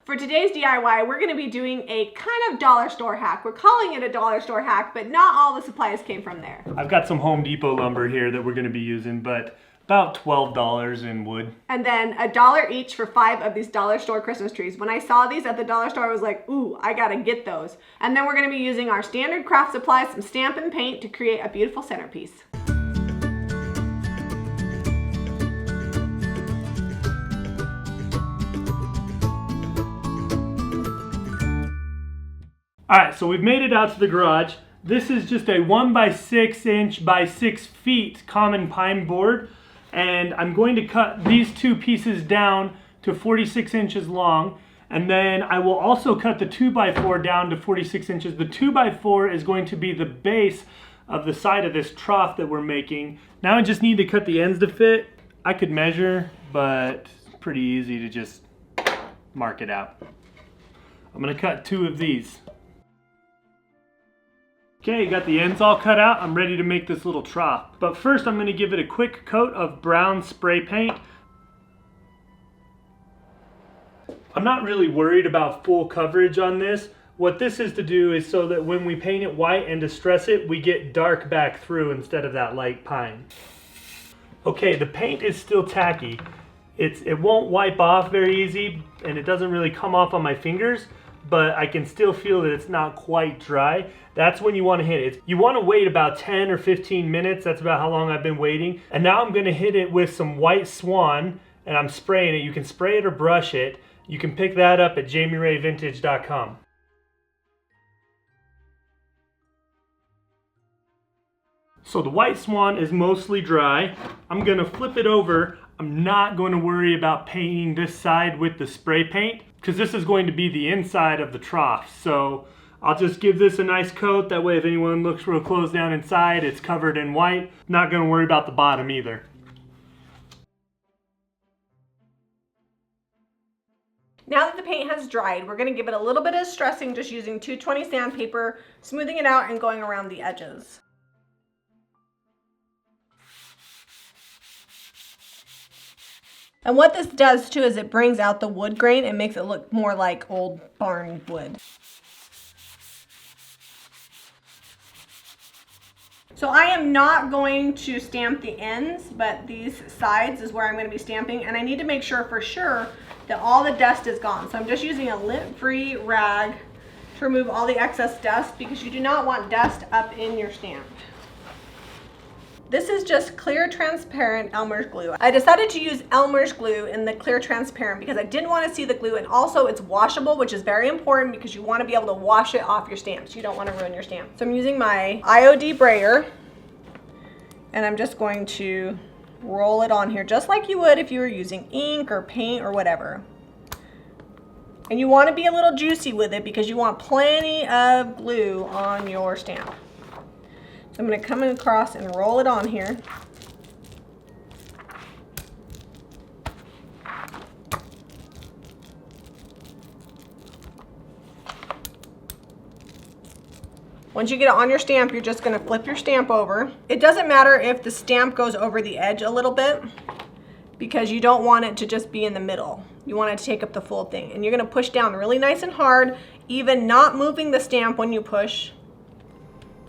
For today's DIY, we're going to be doing a kind of dollar store hack. We're calling it a dollar store hack, but not all the supplies came from there. I've got some Home Depot lumber here that we're going to be using, but about $12 in wood. And then $1 each for 5 of these dollar store Christmas trees. When I saw these at the dollar store, I was like, ooh, I gotta get those. And then we're going to be using our standard craft supplies, some stamp and paint to create a beautiful centerpiece. Alright, so we've made it out to the garage. This is just a 1 by 6 inch by 6 feet common pine board. And I'm going to cut these two pieces down to 46 inches long. And then I will also cut the 2 by 4 down to 46 inches. The 2 by 4 is going to be the base of the side of this trough that we're making. Now I just need to cut the ends to fit. I could measure, but it's pretty easy to just mark it out. I'm going to cut 2 of these. Okay, got the ends all cut out. I'm ready to make this little trough. But first I'm going to give it a quick coat of brown spray paint. I'm not really worried about full coverage on this. What this is to do is so that when we paint it white and distress it, we get dark back through instead of that light pine. Okay, the paint is still tacky. It won't wipe off very easy and it doesn't really come off on my fingers, but I can still feel that it's not quite dry. That's when you want to hit it. You want to wait about 10 or 15 minutes. That's about how long I've been waiting. And now I'm going to hit it with some white swan and I'm spraying it. You can spray it or brush it. You can pick that up at jamirayvintage.com. So the white swan is mostly dry. I'm going to flip it over. I'm not going to worry about painting this side with the spray paint because this is going to be the inside of the trough. So I'll just give this a nice coat. That way if anyone looks real close down inside, it's covered in white. Not going to worry about the bottom either. Now that the paint has dried, we're going to give it a little bit of stressing just using 220 sandpaper, smoothing it out and going around the edges. And what this does too is it brings out the wood grain and makes it look more like old barn wood. So I am not going to stamp the ends, but these sides is where I'm going to be stamping, and I need to make sure for sure that all the dust is gone. So I'm just using a lint-free rag to remove all the excess dust because you do not want dust up in your stamp. This is just clear transparent Elmer's glue. I decided to use Elmer's glue in the clear transparent because I didn't want to see the glue, and also it's washable, which is very important because you want to be able to wash it off your stamps. You don't want to ruin your stamp. So I'm using my IOD brayer and I'm just going to roll it on here just like you would if you were using ink or paint or whatever. And you want to be a little juicy with it because you want plenty of glue on your stamp. I'm going to come across and roll it on here. Once you get it on your stamp, you're just going to flip your stamp over. It doesn't matter if the stamp goes over the edge a little bit because you don't want it to just be in the middle. You want it to take up the full thing. And you're going to push down really nice and hard, even not moving the stamp when you push,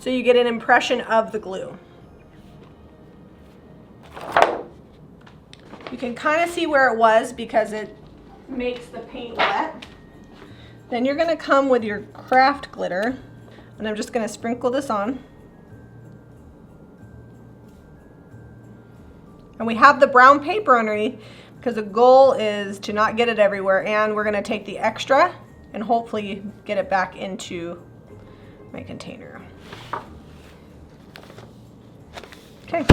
so you get an impression of the glue. You can kind of see where it was because it makes the paint wet. Then you're going to come with your craft glitter, and I'm just going to sprinkle this on. And we have the brown paper underneath because the goal is to not get it everywhere, and we're going to take the extra and hopefully get it back into my container. Okay.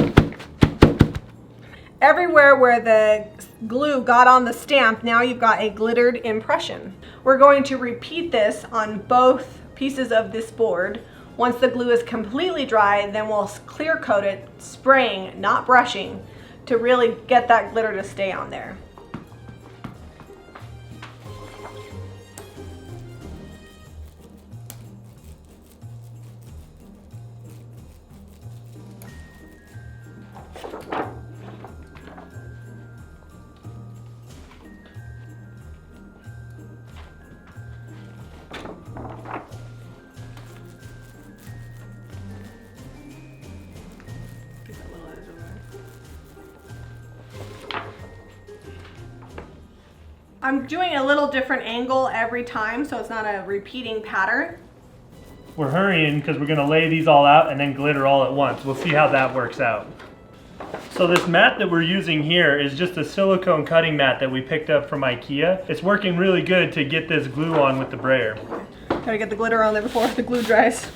Everywhere where the glue got on the stamp, now you've got a glittered impression. We're going to repeat this on both pieces of this board. Once the glue is completely dry, then we'll clear coat it, spraying, not brushing, to really get that glitter to stay on there. I'm doing a little different angle every time so it's not a repeating pattern. We're hurrying because we're going to lay these all out and then glitter all at once. We'll see how that works out. So this mat that we're using here is just a silicone cutting mat that we picked up from IKEA. It's working really good to get this glue on with the brayer. Gotta get the glitter on there before the glue dries.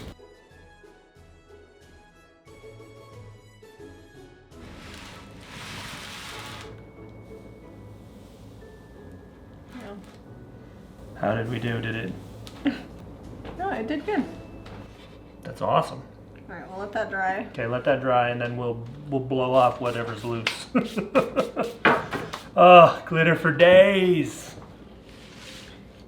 How did we do? Did it? No, it did good. That's awesome. All right, we'll let that dry. Okay, let that dry and then we'll blow off whatever's loose. Oh, glitter for days.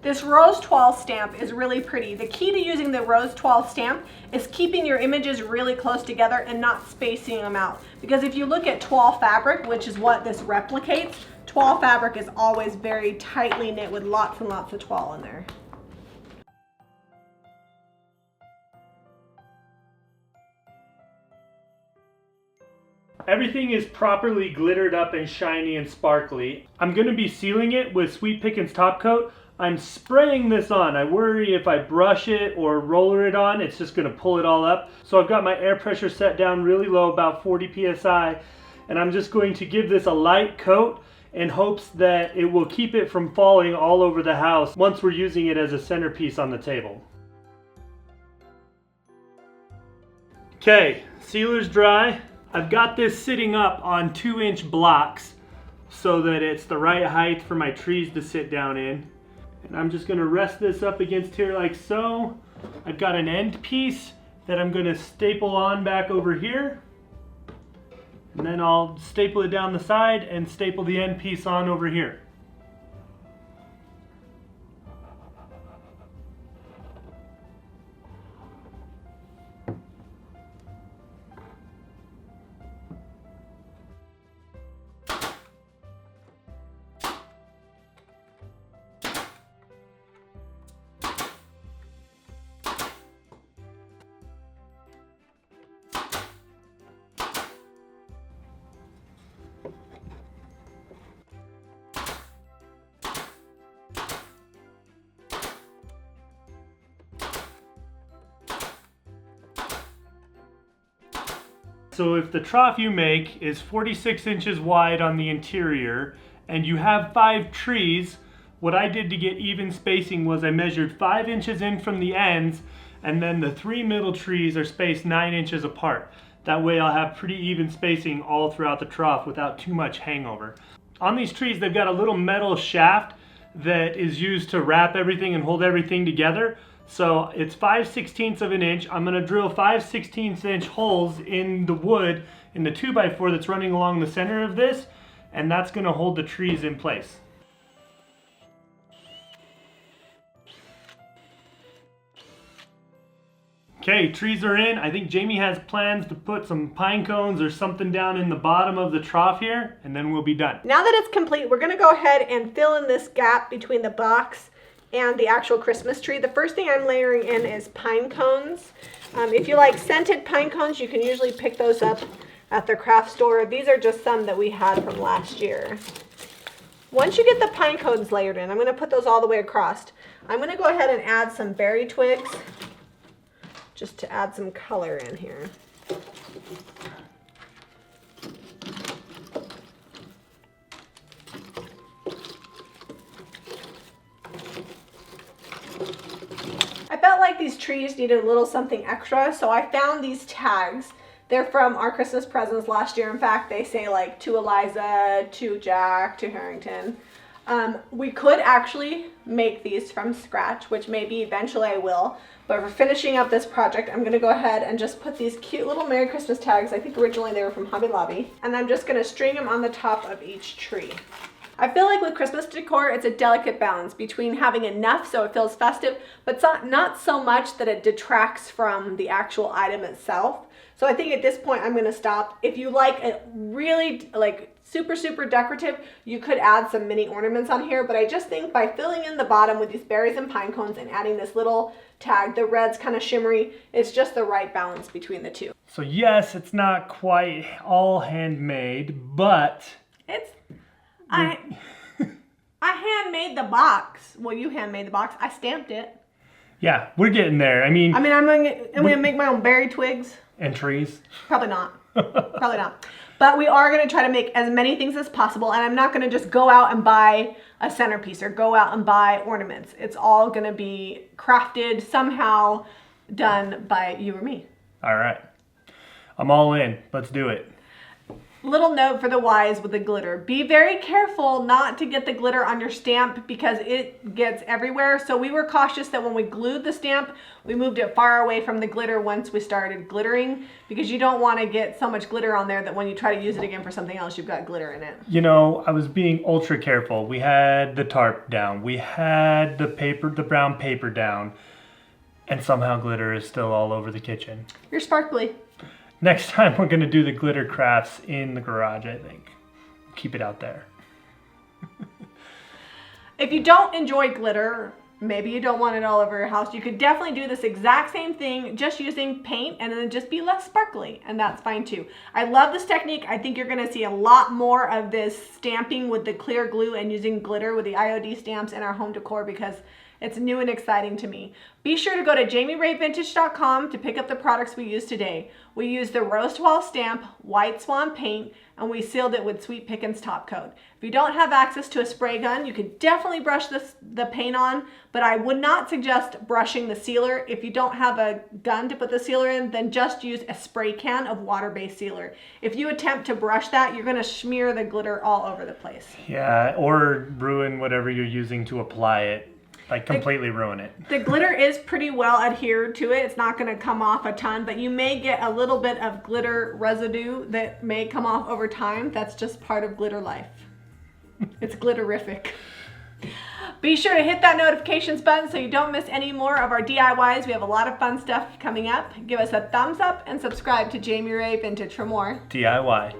This rose toile stamp is really pretty. The key to using the rose toile stamp is keeping your images really close together and not spacing them out. Because if you look at toile fabric, which is what this replicates, toile fabric is always very tightly knit with lots and lots of toile in there. Everything is properly glittered up and shiny and sparkly. I'm going to be sealing it with Sweet Pickins top coat. I'm spraying this on. I worry if I brush it or roller it on, it's just going to pull it all up. So I've got my air pressure set down really low, about 40 psi, and I'm just going to give this a light coat in hopes that it will keep it from falling all over the house once we're using it as a centerpiece on the table. Okay, sealer's dry. I've got this sitting up on 2-inch blocks so that it's the right height for my trees to sit down in. And I'm just gonna rest this up against here like so. I've got an end piece that I'm gonna staple on back over here. And then I'll staple it down the side and staple the end piece on over here. So if the trough you make is 46 inches wide on the interior and you have 5 trees, what I did to get even spacing was I measured 5 inches in from the ends, and then the 3 middle trees are spaced 9 inches apart. That way I'll have pretty even spacing all throughout the trough without too much hangover. On these trees, they've got a little metal shaft that is used to wrap everything and hold everything together. So it's 5/16 of an inch. I'm going to drill 5/16 inch holes in the wood in the 2x4 that's running along the center of this, and that's going to hold the trees in place. Okay, trees are in. I think Jamie has plans to put some pine cones or something down in the bottom of the trough here, and then we'll be done. Now that it's complete, we're gonna go ahead and fill in this gap between the box and the actual Christmas tree. The first thing I'm layering in is pine cones. If you like scented pine cones, you can usually pick those up at the craft store. These are just some that we had from last year. Once you get the pine cones layered in, I'm gonna put those all the way across. I'm gonna go ahead and add some berry twigs just to add some color in here. I felt like these trees needed a little something extra, so I found these tags. They're from our Christmas presents last year. In fact, they say like to Eliza, to Jack, to Harrington. We could actually make these from scratch, which maybe eventually I will. But for finishing up this project, I'm going to go ahead and just put these cute little Merry Christmas tags. I think originally they were from Hobby Lobby. And I'm just going to string them on the top of each tree. I feel like with Christmas decor, it's a delicate balance between having enough so it feels festive, but not so much that it detracts from the actual item itself. So I think at this point I'm going to stop. If you like it really like super decorative, you could add some mini ornaments on here, but I just think by filling in the bottom with these berries and pine cones and adding this little tag, the red's kind of shimmery, it's just the right balance between the two. So yes, it's not quite all handmade, but I handmade the box. Well, you handmade the box. I stamped it. Yeah, we're getting there. I mean, I'm gonna make my own berry twigs. and trees. Probably not. Probably not. But we are going to try to make as many things as possible, and I'm not going to just go out and buy a centerpiece or go out and buy ornaments. It's all going to be crafted somehow, done by you or me. All right. I'm all in. Let's do it. Little note for the wise with the glitter. Be very careful not to get the glitter on your stamp because it gets everywhere. So we were cautious that when we glued the stamp, we moved it far away from the glitter once we started glittering, because you don't want to get so much glitter on there that when you try to use it again for something else, you've got glitter in it. You know, I was being ultra careful. We had the tarp down. We had the brown paper down. And somehow glitter is still all over the kitchen. You're sparkly. Next time we're going to do the glitter crafts in the garage, I think. Keep it out there. If you don't enjoy glitter, maybe you don't want it all over your house, you could definitely do this exact same thing just using paint and then just be less sparkly, and that's fine too. I love this technique. I think you're going to see a lot more of this stamping with the clear glue and using glitter with the IOD stamps in our home decor because it's new and exciting to me. Be sure to go to jamirayvintage.com to pick up the products we used today. We used the Roast Wall stamp, White Swan paint, and we sealed it with Sweet Pickins top coat. If you don't have access to a spray gun, you could definitely brush the paint on, but I would not suggest brushing the sealer. If you don't have a gun to put the sealer in, then just use a spray can of water-based sealer. If you attempt to brush that, you're gonna smear the glitter all over the place. Yeah, or ruin whatever you're using to apply it. Like completely ruin it. The glitter is pretty well adhered to it. It's not going to come off a ton, but you may get a little bit of glitter residue that may come off over time. That's just part of glitter life. It's glitterific. Be sure to hit that notifications button so you don't miss any more of our DIYs. We have a lot of fun stuff coming up. Give us a thumbs up and subscribe to Jami Ray Vintage for more DIY.